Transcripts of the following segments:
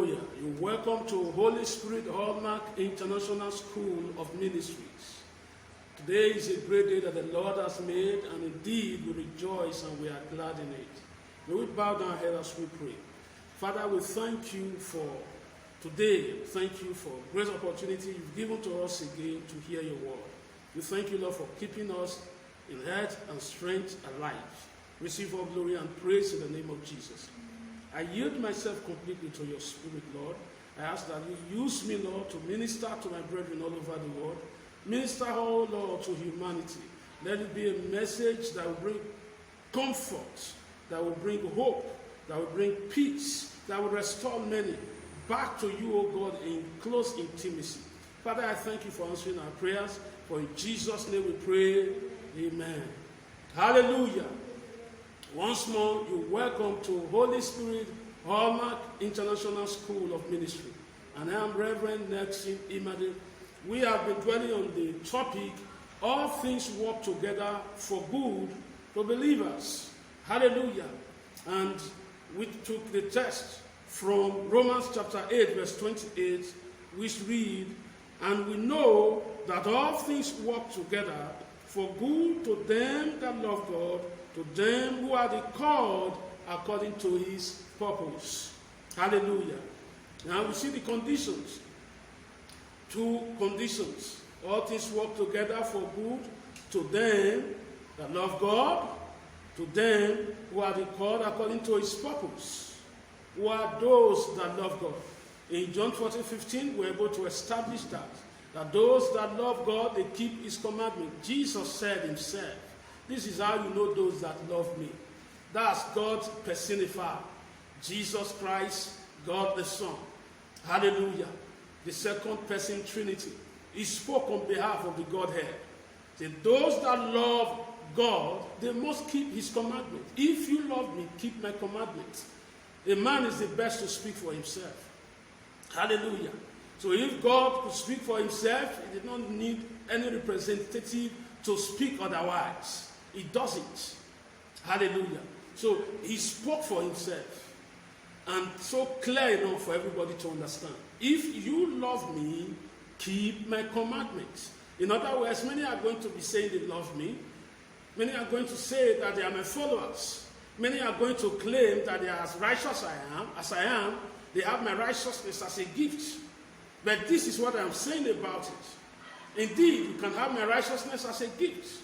Hallelujah. You're welcome to Holy Spirit Hallmark International School of Ministries. Today is a great day that the Lord has made, and indeed we rejoice and we are glad in it. May we bow down our head as we pray. Father, we thank you for today. Thank you for great opportunity you've given to us again to hear your word. We thank you, Lord, for keeping us in health and strength alive. Receive all glory and praise in the name of Jesus. I yield myself completely to your spirit, Lord. I ask that you use me, Lord, to minister to my brethren all over the world. Minister, oh Lord, to humanity. Let it be a message that will bring comfort, that will bring hope, that will bring peace, that will restore many back to you, O God, in close intimacy. Father, I thank you for answering our prayers. For in Jesus' name we pray. Amen. Hallelujah. Once more, you're welcome to Holy Spirit Hallmark International School of Ministry. And I am Reverend Nelson Imade. We have been dwelling on the topic, all things work together for good to believers. Hallelujah. And we took the text from Romans chapter 8, verse 28, which read, and we know that all things work together for good to them that love God, to them who are the called according to his purpose. Hallelujah. Now we see the conditions. Two conditions. All things work together for good to them that love God, to them who are the called according to his purpose. Who are those that love God? In John 14:15, we're able to establish that those that love God, they keep his commandment. Jesus said himself, this is how you know those that love me. That's God personified. Jesus Christ, God the Son. Hallelujah. The second person Trinity. He spoke on behalf of the Godhead. Say, those that love God, they must keep his commandment. If you love me, keep my commandments. A man is the best to speak for himself. Hallelujah. So if God could speak for himself, he did not need any representative to speak otherwise. He doesn't. Hallelujah. So he spoke for himself. And so clear enough for everybody to understand. If you love me, keep my commandments. In other words, many are going to be saying they love me. Many are going to say that they are my followers. Many are going to claim that they are as righteous as I am. They have my righteousness as a gift. But this is what I'm saying about it. Indeed, you can have my righteousness as a gift.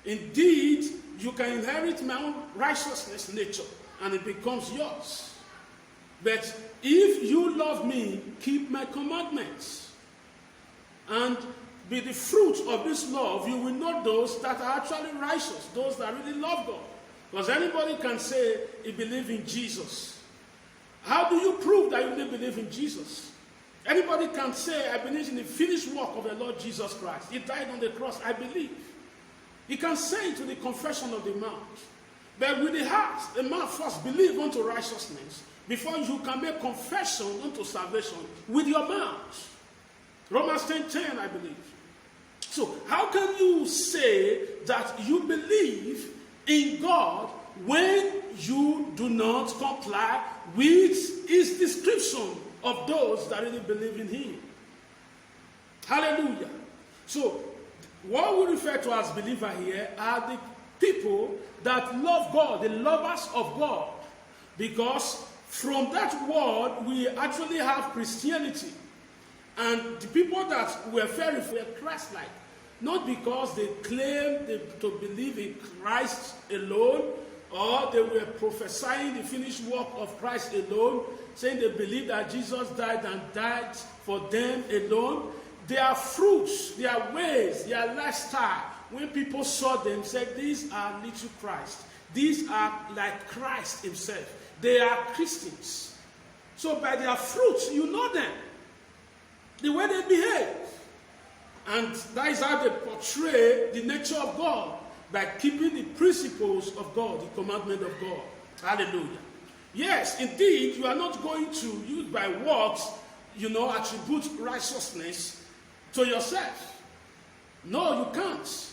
Indeed, you can inherit my own righteousness nature, and it becomes yours. But if you love me, keep my commandments. And by the fruit of this love, you will know those that are actually righteous, those that really love God. Because anybody can say he believes in Jesus. How do you prove that you really believe in Jesus? Anybody can say, I believe in the finished work of the Lord Jesus Christ. He died on the cross, I believe. He can say it to the confession of the mouth. But with the heart, the man first believes unto righteousness before you can make confession unto salvation with your mouth. Romans 10:10, I believe. So how can you say that you believe in God when you do not comply with his description of those that really believe in him? Hallelujah. So what we refer to as believer here are the people that love God, the lovers of God. Because from that word, we actually have Christianity. And the people that were very Christ-like, not because they claimed to believe in Christ alone, or they were prophesying the finished work of Christ alone, saying they believe that Jesus died and died for them alone. Their fruits, their ways, their lifestyle, when people saw them, said, these are little Christ. These are like Christ himself. They are Christians. So by their fruits, you know them. The way they behave. And that is how they portray the nature of God, by keeping the principles of God, the commandment of God. Hallelujah. Yes, indeed, you are not going to use by works, attribute righteousness to yourself. No, you can't.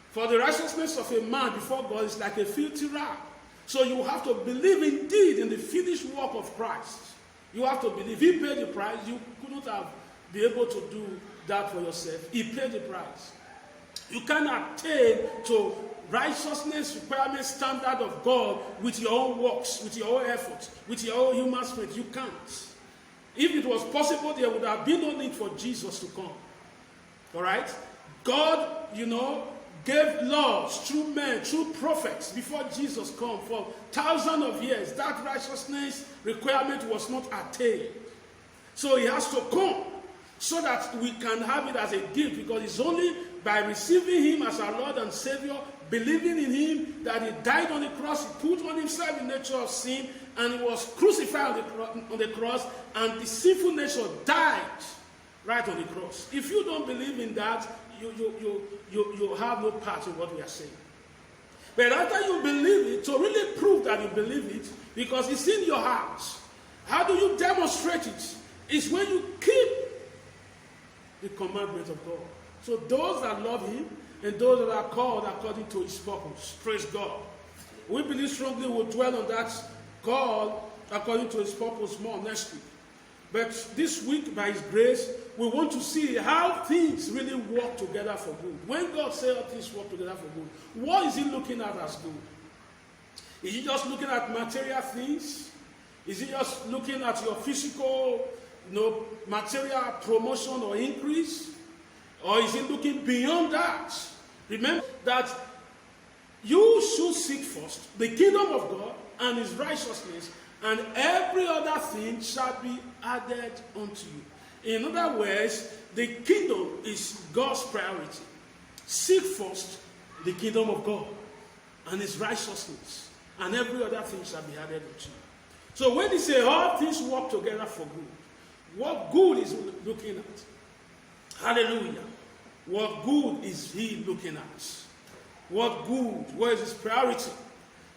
For the righteousness of a man before God is like a filthy rag. So you have to believe indeed in the finished work of Christ. You have to believe. He paid the price. You couldn't have been able to do that for yourself. He paid the price. You cannot attain to righteousness requirement standard of God with your own works, with your own efforts, with your own human strength. You can't. If it was possible, there would have been no need for Jesus to come. All right? God, gave laws through men, through prophets before Jesus came for thousands of years. That righteousness requirement was not attained. So he has to come so that we can have it as a gift, because it's only by receiving him as our Lord and Savior, believing in him, that he died on the cross, he put on himself the nature of sin, and he was crucified on the cross, and the sinful nature died right on the cross. If you don't believe in that, you have no part in what we are saying. But after you believe it, to really prove that you believe it, because it's in your heart, how do you demonstrate it? It's when you keep the commandments of God. So those that love him and those that are called according to his purpose, praise God. We believe strongly we'll dwell on that call according to his purpose more next week. But this week, by his grace, we want to see how things really work together for good. When God says all things work together for good, what is he looking at as good? Is he just looking at material things? Is he just looking at your physical, material promotion or increase? Or is he looking beyond that? Remember that you should seek first the kingdom of God and his righteousness, and every other thing shall be added unto you. In other words, the kingdom is God's priority. Seek first the kingdom of God and his righteousness, and every other thing shall be added unto you. So when he says all things work together for good, what good is he looking at? Hallelujah. What good is he looking at? What good? What is his priority?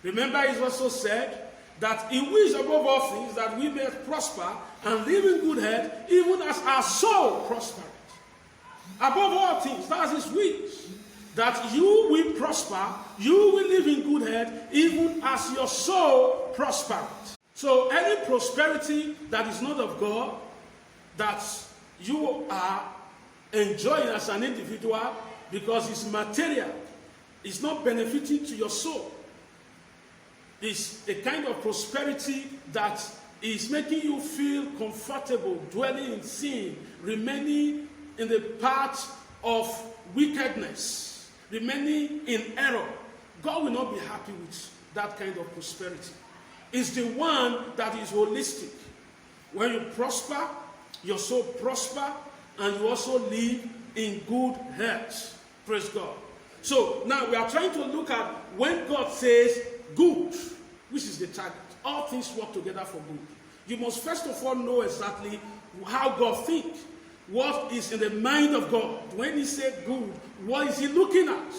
Remember, he also said that he wishes above all things that we may prosper and live in good health, even as our soul prospereth. Above all things, that's his wish. That you will prosper, you will live in good health, even as your soul prospereth. So any prosperity that is not of God, that you are enjoying as an individual because it's material, it's not benefiting to your soul. It's a kind of prosperity that is making you feel comfortable, dwelling in sin, remaining in the path of wickedness, remaining in error. God will not be happy with that kind of prosperity. It's the one that is holistic. When you prosper, your soul prosper, and you also live in good health. Praise God. So now we are trying to look at when God says good, which is the target. All things work together for good. You must first of all know exactly how God thinks. What is in the mind of God? When he said good, what is he looking at?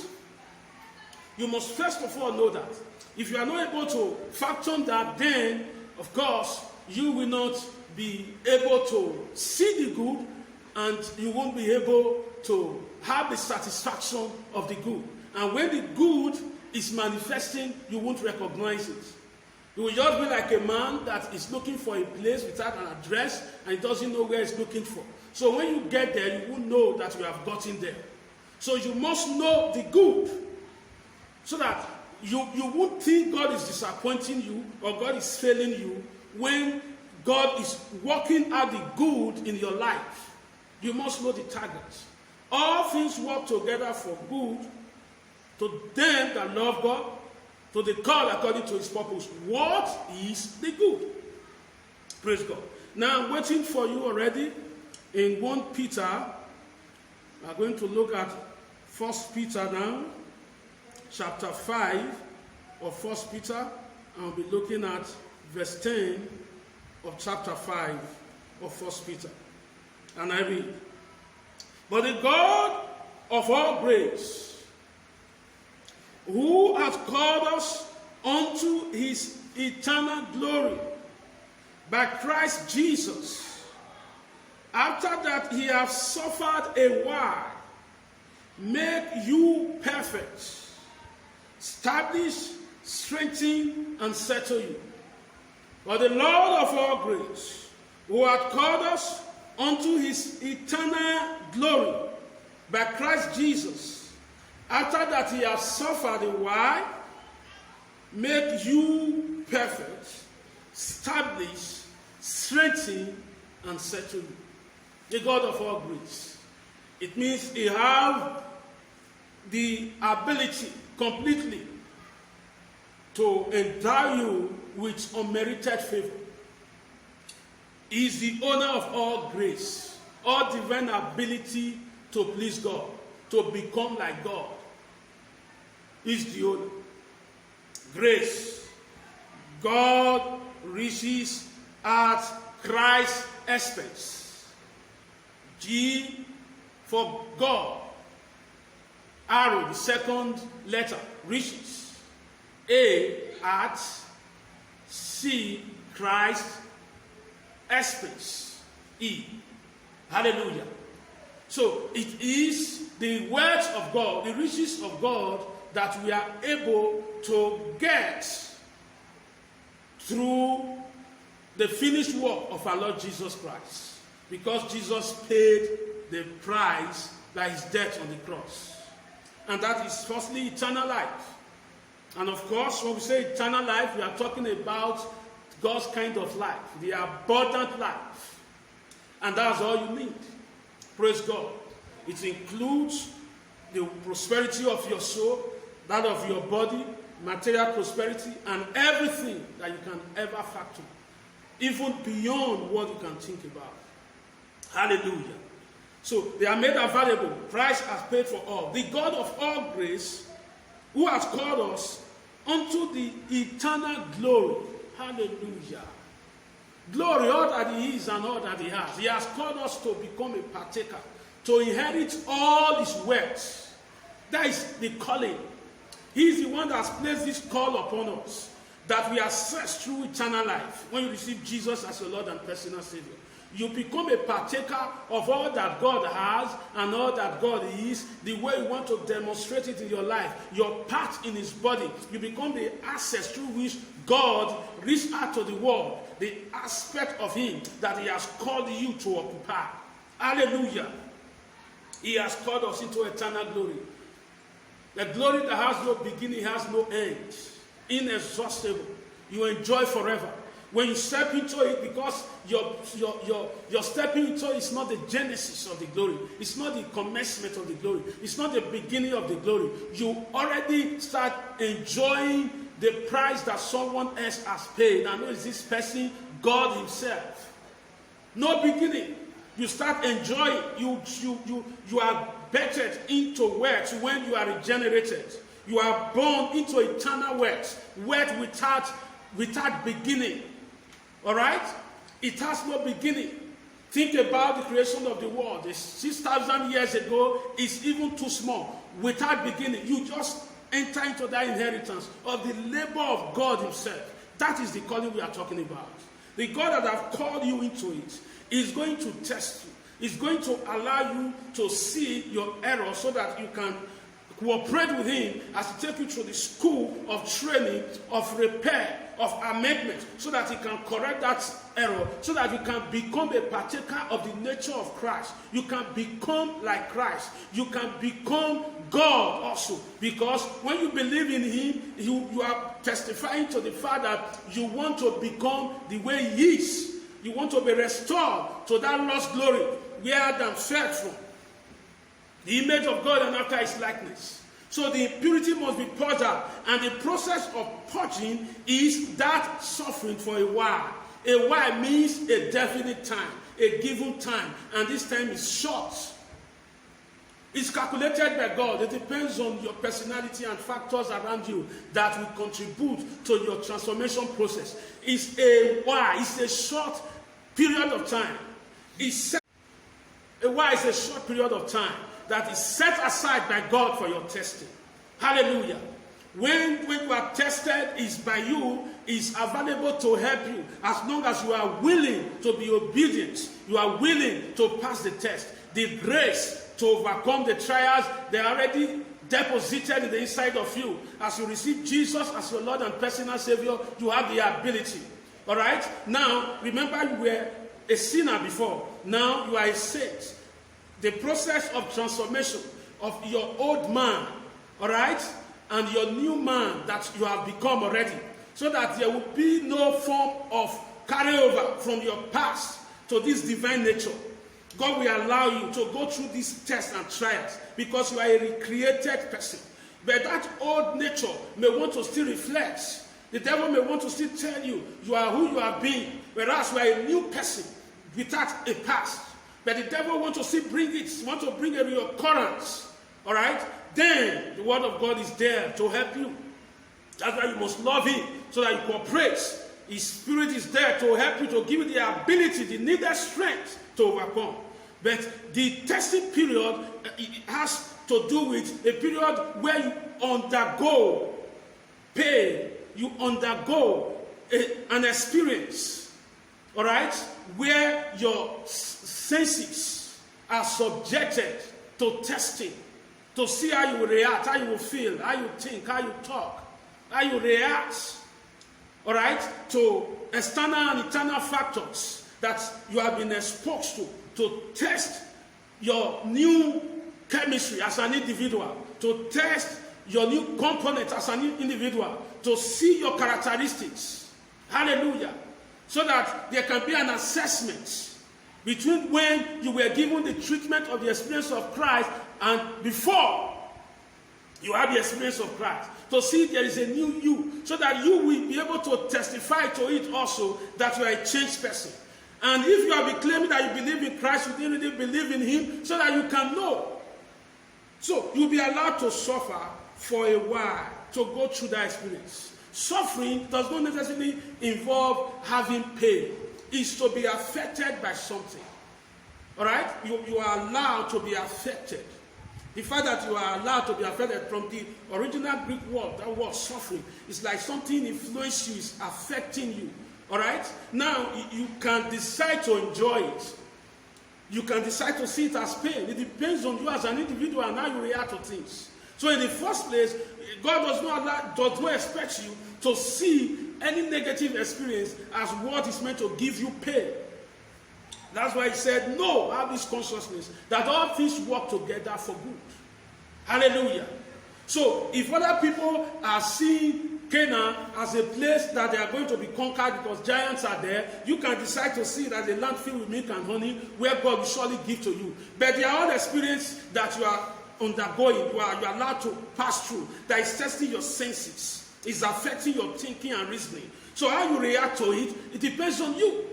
You must first of all know that. If you are not able to fathom that, then, of course, you will not be able to see the good, and you won't be able to have the satisfaction of the good. And when the good is manifesting, you won't recognize it. You will just be like a man that is looking for a place without an address, and he doesn't know where he's looking for. So when you get there, you won't know that you have gotten there. So you must know the good, so that you won't think God is disappointing you or God is failing you when God is working out the good in your life. You must know the target. All things work together for good to them that love God, to the called according to his purpose. What is the good? Praise God. Now I'm waiting for you already in 1 Peter. We are going to look at 1 Peter now, chapter 5 of 1 Peter. I'll be looking at verse 10 of chapter 5 of 1 Peter. And I read, "But the God of all grace, who hath called us unto his eternal glory by Christ Jesus, after that he hath suffered a while, make you perfect, establish, strengthen, and settle you. For the Lord of all grace, who hath called us unto his eternal glory by Christ Jesus, after that he hath suffered a while, make you perfect, establish, strengthen, and settle you. The God of all grace. It means he have the ability completely to endow you with unmerited favor. He is the owner of all grace, all divine ability to please God, to become like God. He is the owner. Grace. God riches at Christ's expense. G for God. Arrow, the second letter, riches. A at C, Christ expense. E. Hallelujah. So it is the wealth of God, the riches of God that we are able to get through the finished work of our Lord Jesus Christ. Because Jesus paid the price by his death on the cross. And that is firstly eternal life. And of course, when we say eternal life, we are talking about God's kind of life, the abundant life. And that's all you need. Praise God. It includes the prosperity of your soul, that of your body, material prosperity, and everything that you can ever factor, even beyond what you can think about. Hallelujah. So they are made available. Christ has paid for all. The God of all grace, who has called us unto the eternal glory. Hallelujah. Glory, all that he is and all that he has. He has called us to become a partaker, to inherit all his wealth. That is the calling. He is the one that has placed this call upon us, that we are set through eternal life. When you receive Jesus as your Lord and personal Savior, you become a partaker of all that God has and all that God is, the way you want to demonstrate it in your life, your part in his body. You become the access through which God reaches out to the world, the aspect of him that he has called you to occupy. Hallelujah. He has called us into eternal glory. The glory that has no beginning, has no end. Inexhaustible. You enjoy forever. When you step into it, because you're stepping into it, it's not the genesis of the glory. It's not the commencement of the glory. It's not the beginning of the glory. You already start enjoying the price that someone else has paid. And who is this person? God himself. No beginning. You start enjoying. You are bettered into wealth when you are regenerated. You are born into eternal wealth. Wealth without beginning. All right? It has no beginning. Think about the creation of the world. 6,000 years ago is even too small. Without beginning, you just enter into that inheritance of the labor of God himself. That is the calling we are talking about. The God that have called you into it is going to test you. Is going to allow you to see your error so that you can cooperate with him as he takes you through the school of training, of repair, of amendment, so that he can correct that error, so that you can become a partaker of the nature of Christ. You can become like Christ. You can become God also. Because when you believe in him, you are testifying to the fact that you want to become the way he is. You want to be restored to that lost glory where Adam fell from. The image of God and after his likeness. So the impurity must be purged out. And the process of purging is that suffering for a while. A while means a definite time, a given time. And this time is short. It's calculated by God. It depends on your personality and factors around you that will contribute to your transformation process. It's a while. It's a short period of time. A while is a short period of time that is set aside by God for your testing. Hallelujah. When you are tested, is by you, is available to help you as long as you are willing to be obedient. You are willing to pass the test. The grace to overcome the trials, they are already deposited in the inside of you. As you receive Jesus as your Lord and personal Savior, you have the ability. All right? Now, remember you were a sinner before. Now you are a saint. The process of transformation of your old man, all right, and your new man that you have become already, so that there will be no form of carryover from your past to this divine nature. God will allow you to go through these tests and trials because you are a recreated person. But that old nature may want to still reflect. The devil may want to still tell you, you are who you have been, whereas you are a new person without a past. But the devil wants to still bring it, want to bring a reoccurrence. All right? Then the word of God is there to help you. That's why you must love him so that you cooperate. His spirit is there to help you, to give you the ability, the needed strength to overcome. But the testing period it has to do with a period where you undergo pain, you undergo an experience, all right, where your senses are subjected to testing, to see how you will react, how you will feel, how you think, how you talk, how you react, all right, to external and internal factors that you have been exposed to test your new chemistry as an individual, to test your new component as an individual, to see your characteristics. Hallelujah. So that there can be an assessment between when you were given the treatment of the experience of Christ and before you have the experience of Christ. To see there is a new you, so that you will be able to testify to it also that you are a changed person. And if you have been claiming that you believe in Christ, you didn't really believe in him, so that you can know. So you'll be allowed to suffer for a while, to go through that experience. Suffering does not necessarily involve having pain. It's to be affected by something. All right? You are allowed to be affected. The fact that you are allowed to be affected from the original Greek word, that word suffering, is like something influencing you, is affecting you. All right? Now, you can decide to enjoy it. You can decide to see it as pain. It depends on you as an individual and how you react to things. So in the first place, God does not expect you to see any negative experience as what is meant to give you pain. That's why he said, no, have this consciousness that all things work together for good. Hallelujah. So if other people are seeing Canaan as a place that they are going to be conquered because giants are there, you can decide to see it as a land filled with milk and honey where God will surely give to you. But there are other experiences that you are undergoing, you are allowed to pass through, that is testing your senses, is affecting your thinking and reasoning. So how you react to it, it depends on you.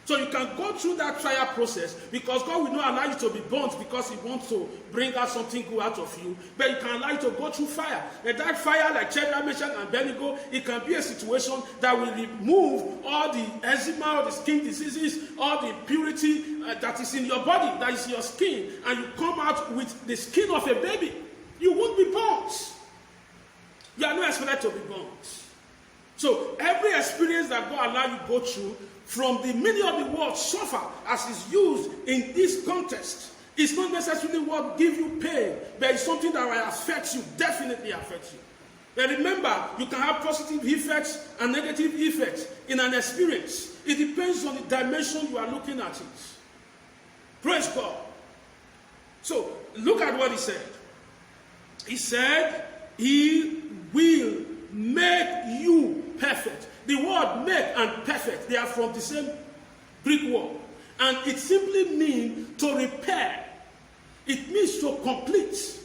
So you can go through that trial process because God will not allow you to be burnt because he wants to bring out something good out of you. But he can allow you to go through fire. And that fire, like Shadrach, Meshach, and Abednego, it can be a situation that will remove all the eczema, all the skin diseases, all the impurity that is in your body, that is your skin. And you come out with the skin of a baby. You won't be burnt. You are not expected to be burnt. So every experience that God allows you to go through, from the meaning of the word suffer, as is used in this context, it's not necessarily what gives you pain, but it's something that will affect you, definitely affect you. But remember, you can have positive effects and negative effects in an experience. It depends on the dimension you are looking at it. Praise God. So, look at what he said. He said, he will make you perfect. The word make and perfect, they are from the same Greek word. And it simply means to repair. It means to complete.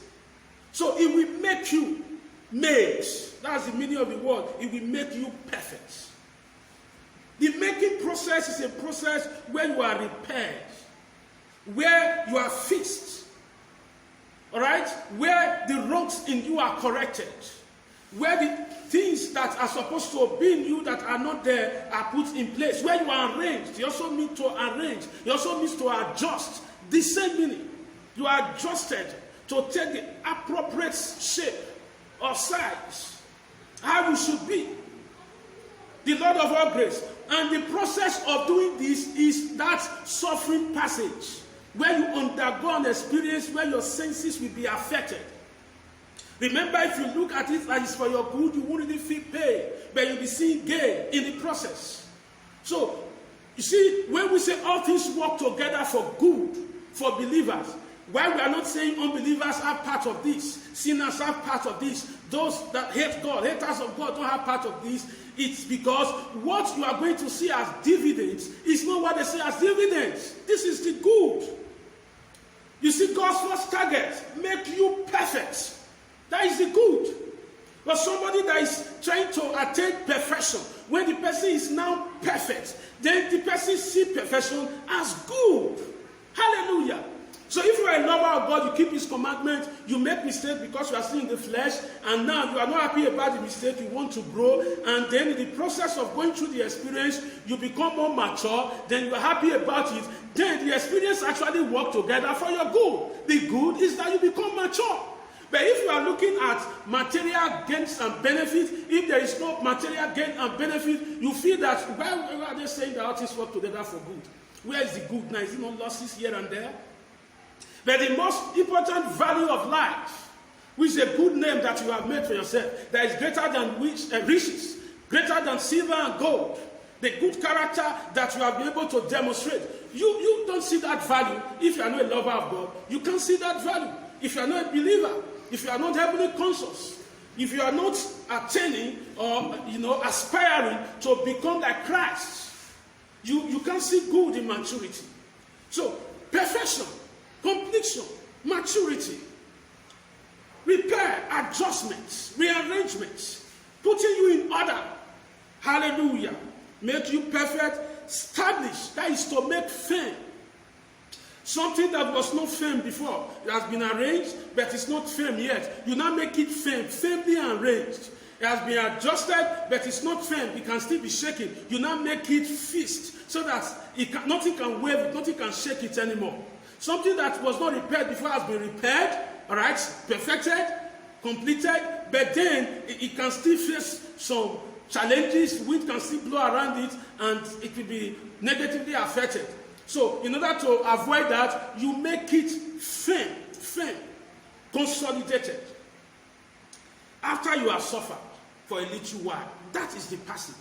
So it will make you made. That's the meaning of the word. It will make you perfect. The making process is a process where you are repaired, where you are fixed. All right? Where the wrongs in you are corrected. Where the things that are supposed to be in you that are not there are put in place. Where you are arranged. You also need to arrange. You also need to adjust. The same meaning. You are adjusted to take the appropriate shape or size. How you should be. The Lord of all grace. And the process of doing this is that suffering passage. Where you undergo an experience where your senses will be affected. Remember, if you look at it like it's for your good, you won't really feel pain, but you'll be seeing gain in the process. So, You see, when we say all things work together for good, for believers, while we are not saying unbelievers have part of this, sinners have part of this, those that hate God, haters of God don't have part of this, it's because what you are going to see as dividends is not what they say as dividends. This is the good. You see, God's first target, make you perfect. That is the good. But somebody that is trying to attain perfection, when the person is now perfect, then the person sees perfection as good. Hallelujah. So if you are a lover of God, you keep his commandments, you make mistakes because you are still in the flesh, and now you are not happy about the mistake, you want to grow, and then in the process of going through the experience, you become more mature, then you are happy about it, then the experience actually works together for your good. The good is that you become mature. But if you are looking at material gains and benefits, if there is no material gain and benefit, you feel that, why are they saying that all things work together for good? Where is the good now? Is it not losses here and there? But the most important value of life, which is a good name that you have made for yourself, that is greater than riches, greater than silver and gold, the good character that you have been able to demonstrate. You don't see that value if you are not a lover of God. You can't see that value if you are not a believer, if you are not heavenly conscious, if you are not attaining or aspiring to become like Christ. You can't see good in maturity. So perfection, completion, maturity, repair, adjustments, rearrangements, putting you in order. Hallelujah. Make you perfect, establish. That is to make firm. Something that was not firm before, it has been arranged, but it's not firm yet. You now make it firm, firmly arranged. It has been adjusted, but it's not firm. It can still be shaken. You now make it fixed so that nothing can wave it, nothing can shake it anymore. Something that was not repaired before has been repaired, all right, perfected, completed, but then it can still face some challenges. Wind can still blow around it, and it will be negatively affected. So, in order to avoid that, you make it firm, consolidated. After you have suffered for a little while, that is the passage.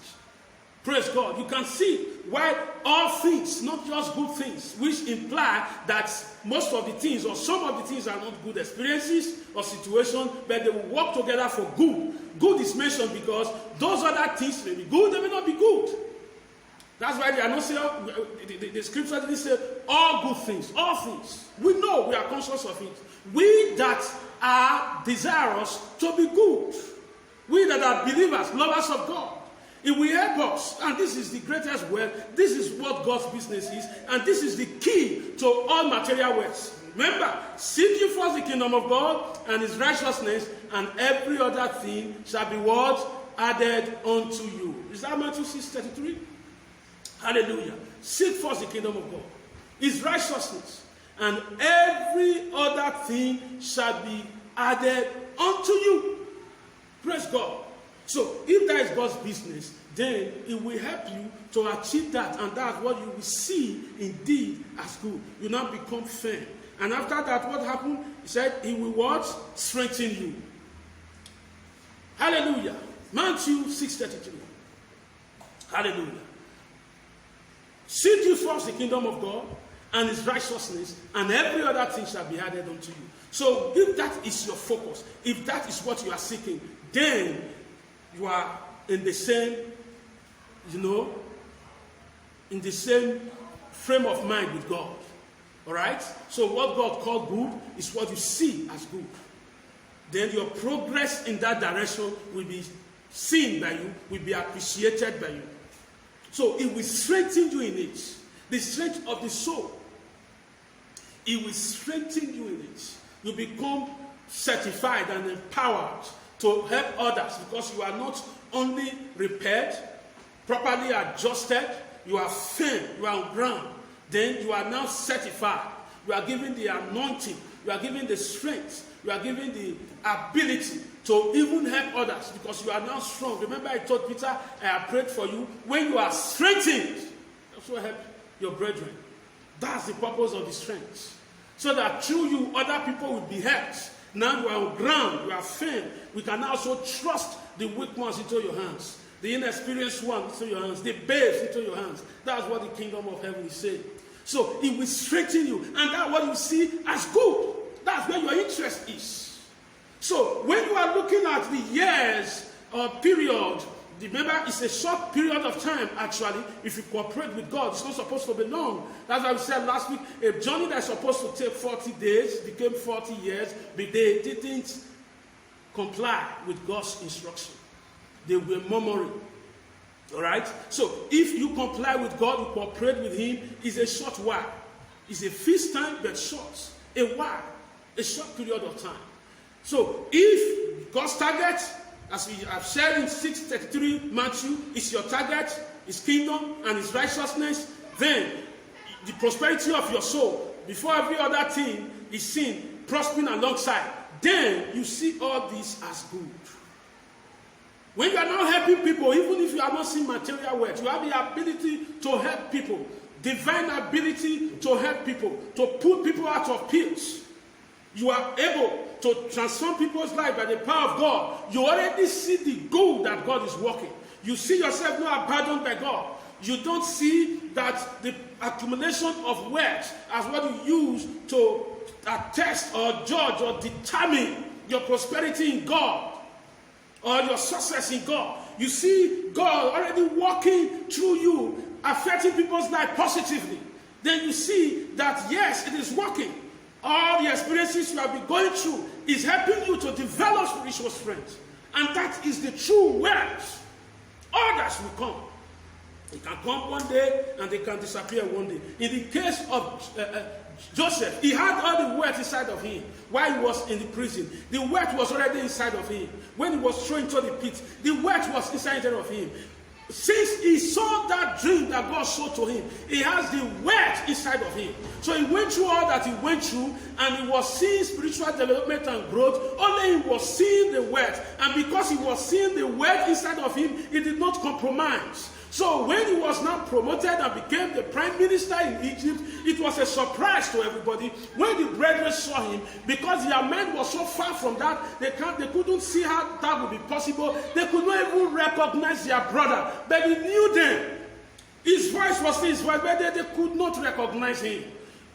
Praise God. You can see why all things, not just good things, which imply that most of the things or some of the things are not good experiences or situations, but they will work together for good. Good is mentioned because those other things may be good, they may not be good. That's why they are not saying, the scripture didn't say all good things, all things. We know, we are conscious of it. We that are desirous to be good, we that are believers, lovers of God, it will help us, and this is the greatest wealth, this is what God's business is, and this is the key to all material wealth. Remember, seek ye first the kingdom of God and his righteousness, and every other thing shall be what? Added unto you. Is that Matthew 6:33? Hallelujah. Seek first the kingdom of God, his righteousness, and every other thing shall be added unto you. Praise God. So, if that is God's business, then it will help you to achieve that, and that's what you will see indeed as good. You now become firm. And after that, what happened? He said, he will what? Strengthen you. Hallelujah. Matthew 6:33. Hallelujah. Seek you first the kingdom of God and his righteousness, and every other thing shall be added unto you. So if that is your focus, if that is what you are seeking, then you are in the same, in the same frame of mind with God. All right? So what God called good is what you see as good. Then your progress in that direction will be seen by you, will be appreciated by you. So it will strengthen you in it. The strength of the soul. It will strengthen you in it. You become certified and empowered to help others, because you are not only repaired, properly adjusted, you are firm, you are on ground. Then you are now certified. You are given the anointing, you are given the strength, you are given the ability to even help others, because you are now strong. Remember, I told Peter, I have prayed for you. When you are strengthened, also help your brethren. That's the purpose of the strength. So that through you, other people will be helped. Now you are on ground, you are firm. We can also trust the weak ones into your hands. The inexperienced one into your hands. The babes into your hands. That's what the kingdom of heaven is saying. So it will strengthen you. And that's what you see as good. That's where your interest is. So when you are looking at the years or period, remember, it's a short period of time, actually, if you cooperate with God. It's not supposed to be long. That's why we said last week, a journey that's supposed to take 40 days became 40 years, but they didn't comply with God's instruction. They were murmuring. All right? So if you comply with God, you cooperate with Him, it's a short while. It's a feast time, but short. A while. A short period of time. So if God's target, as we have shared in 6:33 Matthew, is your target, His kingdom and His righteousness, then the prosperity of your soul, before every other thing is seen, prospering alongside, then you see all this as good. When you are now helping people, even if you are not seeing material wealth, you have the ability to help people, divine ability to help people, to put people out of pills. You are able to transform people's lives by the power of God. You already see the good that God is working. You see yourself not abandoned by God. You don't see that the accumulation of wealth as what you use to attest or judge or determine your prosperity in God or your success in God. You see God already working through you, affecting people's lives positively. Then you see that yes, it is working. All the experiences you have been going through is helping you to develop spiritual strength. And that is the true wealth. Others will come. They can come one day and they can disappear one day. In the case of Joseph, he had all the wealth inside of him while he was in the prison. The wealth was already inside of him. When he was thrown into the pit, the wealth was inside of him. Since he saw that dream that God showed to him, he has the wealth inside of him. So he went through all that he went through, and he was seeing spiritual development and growth. Only he was seeing the wealth. And because he was seeing the wealth inside of him, he did not compromise. So when he was now promoted and became the prime minister in Egypt, it was a surprise to everybody when the brethren saw him, because their mind was so far from that, they couldn't see how that would be possible. They could not even recognize their brother, but he knew them. His voice was his voice, but they could not recognize him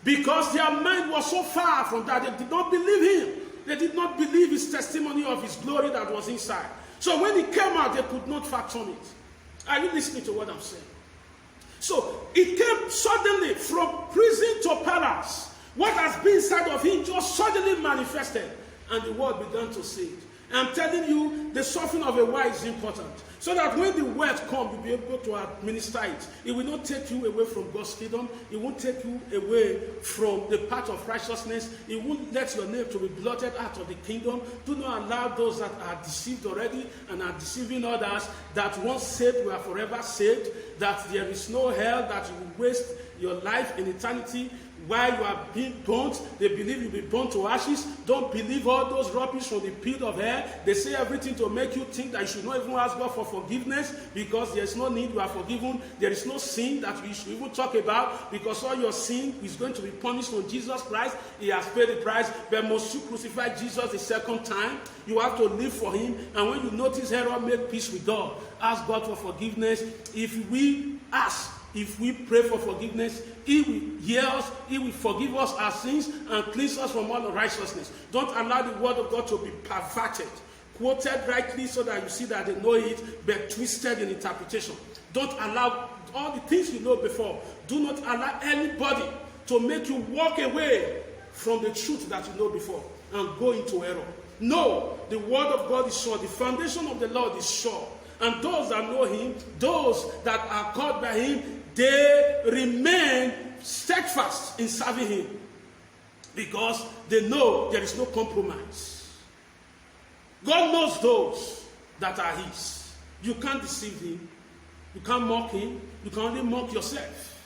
because their mind was so far from that. They did not believe him. They did not believe his testimony of his glory that was inside. So when he came out, they could not fathom it. Are you listening to what I'm saying? So it came suddenly from prison to palace. What has been inside of him just suddenly manifested, and the world began to see it. I'm telling you, the suffering of a while is important, so that when the wealth comes, you'll be able to administer it. It will not take you away from God's kingdom. It won't take you away from the path of righteousness. It won't let your name to be blotted out of the kingdom. Do not allow those that are deceived already and are deceiving others, that once saved were forever saved, that there is no hell, that you will waste your life in eternity. While you are being burnt, they believe you'll be burnt to ashes. Don't believe all those rubbish from the pit of hell. They say everything to make you think that you should not even ask God for forgiveness, because there's no need, you are forgiven. There is no sin that we should even talk about, because all your sin is going to be punished on Jesus Christ. He has paid the price. But must you crucify Jesus the second time? You have to live for him. And when you notice error, make peace with God. Ask God for forgiveness. If we pray for forgiveness, he will hear us, he will forgive us our sins and cleanse us from all unrighteousness. Don't allow the word of God to be perverted, quoted rightly so that you see that they know it, but twisted in interpretation. Don't allow all the things you know before. Do not allow anybody to make you walk away from the truth that you know before and go into error. No, the word of God is sure. The foundation of the Lord is sure. And those that know him, those that are called by him, they remain steadfast in serving him, because they know there is no compromise. God knows those that are his. You can't deceive him. You can't mock him. You can only mock yourself.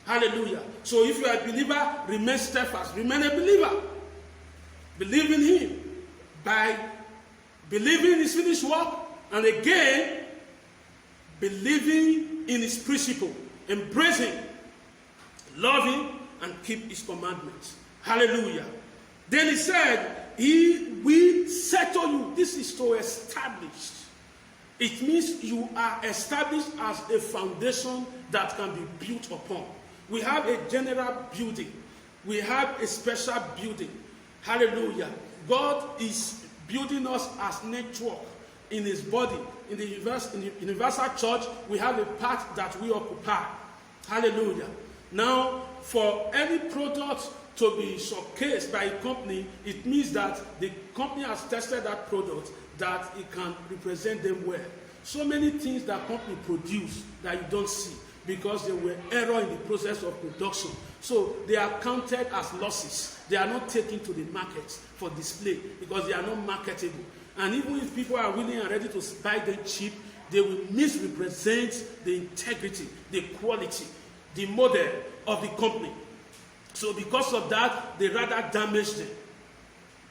Hallelujah. So if you are a believer, remain steadfast. Remain a believer. Believe in him by believing in his finished work, and again, believing in his principle, embracing, loving, and keep his commandments. Hallelujah. Then he said, he will settle you. This is to establish. It means you are established as a foundation that can be built upon. We have a general building. We have a special building. Hallelujah. God is building us as network in his body. In the universal church, we have a part that we occupy. Hallelujah. Now, for any product to be showcased by a company, it means that the company has tested that product, that it can represent them well. So many things that company produce that you don't see because there were error in the process of production. So they are counted as losses. They are not taken to the market for display because they are not marketable. And even if people are willing and ready to buy them cheap, they will misrepresent the integrity, the quality, the model of the company. So because of that, they rather damage them.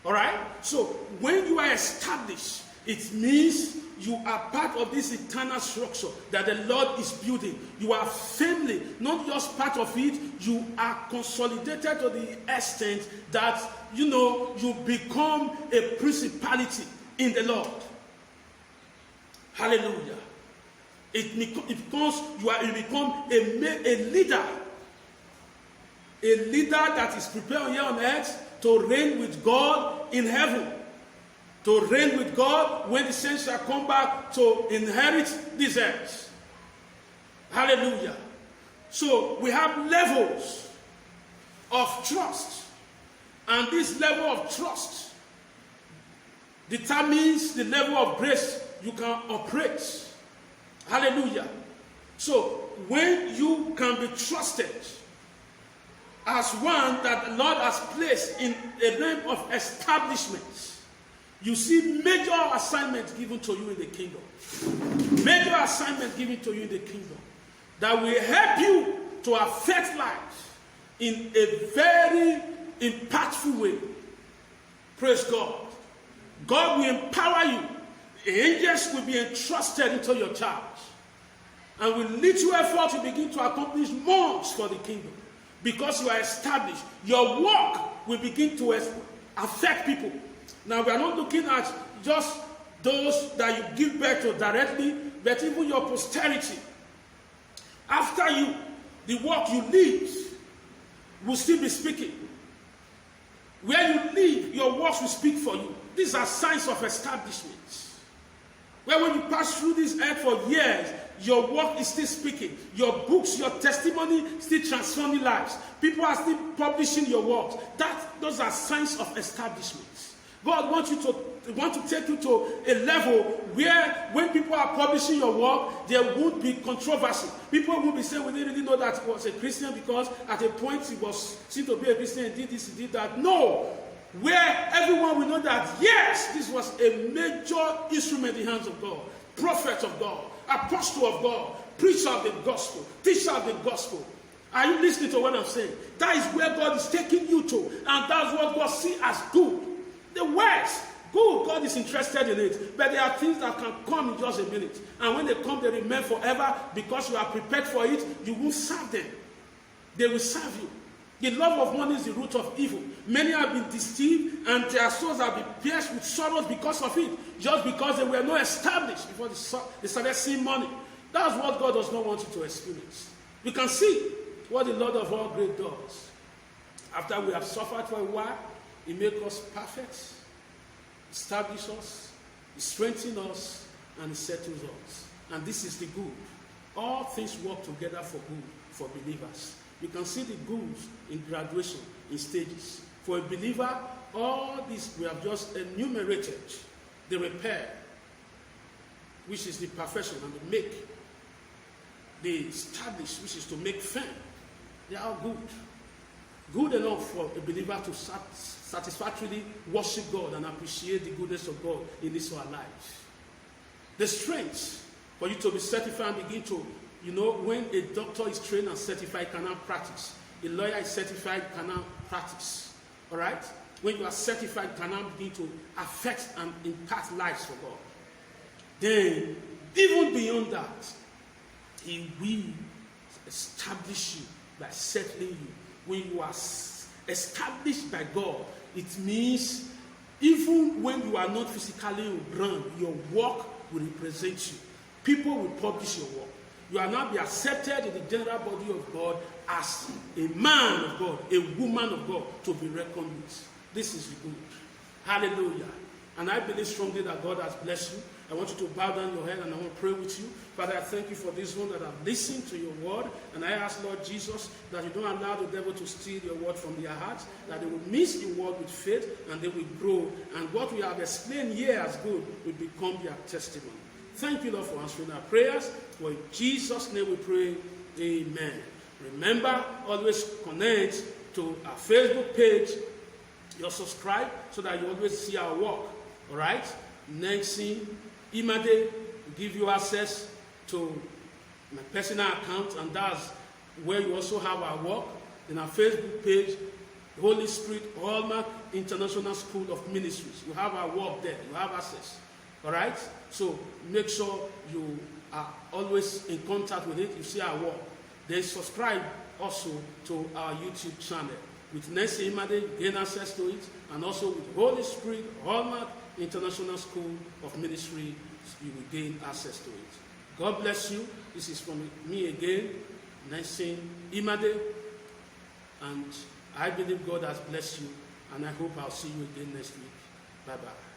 All right? So when you are established, it means you are part of this eternal structure that the Lord is building. You are firmly, not just part of it, you are consolidated to the extent that, you become a principality in the Lord. Hallelujah. You become a leader. A leader that is prepared here on earth to reign with God in heaven. To reign with God when the saints shall come back to inherit this earth. Hallelujah. So we have levels of trust. And this level of trust determines the level of grace you can operate. Hallelujah. So when you can be trusted as one that the Lord has placed in a realm of establishment, you see major assignments given to you in the kingdom. Major assignments given to you in the kingdom that will help you to affect life in a very impactful way. Praise God. God will empower you. The angels will be entrusted into your charge and will lead you effort to begin to accomplish more for the kingdom. Because you are established, your work will begin to affect people. Now, we are not looking at just those that you give birth to directly, but even your posterity. After you, the work you leave will still be speaking. Where you live, your works will speak for you. These are signs of establishment. Where when you pass through this earth for years, your work is still speaking. Your books, your testimony still transforming lives. People are still publishing your works. Those are signs of establishment. God wants to take you to a level where when people are publishing your work, there won't be controversy. People won't be saying, we didn't really know that he was a Christian because at a point he was seen to be a Christian and did this, he did that. No. Where everyone will know that, yes, this was a major instrument in the hands of God. Prophet of God, apostle of God, preacher of the gospel, teacher of the gospel. Are you listening to what I'm saying? That is where God is taking you to. And that's what God sees as good. The words, good, God is interested in it. But there are things that can come in just a minute. And when they come, they remain forever. Because you are prepared for it, you won't serve them. They will serve you. The love of money is the root of evil. Many have been deceived and their souls have been pierced with sorrows because of it. Just because they were not established before they started seeing money. That's what God does not want you to experience. You can see what the Lord of all great does. After we have suffered for a while, He makes us perfect, establish us, He strengthens us, and He settles us. And this is the good. All things work together for good for believers. You can see the goods in graduation, in stages. For a believer, all this we have just enumerated. The repair, which is the perfection, and the make. The establish, which is to make firm. They are good. Good enough for a believer to satisfactorily worship God and appreciate the goodness of God in this our life. The strength for you to be certified and begin to, when a doctor is trained and certified, cannot practice. A lawyer is certified, cannot practice. All right? When you are certified, cannot begin to affect and impact lives for God. Then, even beyond that, He will establish you by settling you. When you are established by God, it means even when you are not physically on ground, your work will represent you. People will publish your work. You are now be accepted in the general body of God as a man of God, a woman of God, to be reckoned with. This is good. Hallelujah. And I believe strongly that God has blessed you. I want you to bow down your head and I want to pray with you. Father, I thank you for this one that have listened to your word. And I ask, Lord Jesus, that you don't allow the devil to steal your word from their hearts, that they will miss your word with faith and they will grow. And what we have explained here as good will become their testimony. Thank you, Lord, for answering our prayers. For in Jesus' name we pray, amen. Remember, always connect to our Facebook page. You subscribe so that you always see our work. All right? Next thing, Imade will give you access to my personal account, and that's where you also have our work. In our Facebook page, Holy Spirit Hallmark International School of Ministries. You have our work there. You have access. All right? So make sure you are always in contact with it. You see our work. Then subscribe also to our YouTube channel. With Nancy Imade, you gain access to it. And also with Holy Spirit Hallmark International School of Ministry, you will gain access to it. God bless you. This is from me again, Nancy Imade. And I believe God has blessed you. And I hope I'll see you again next week. Bye-bye.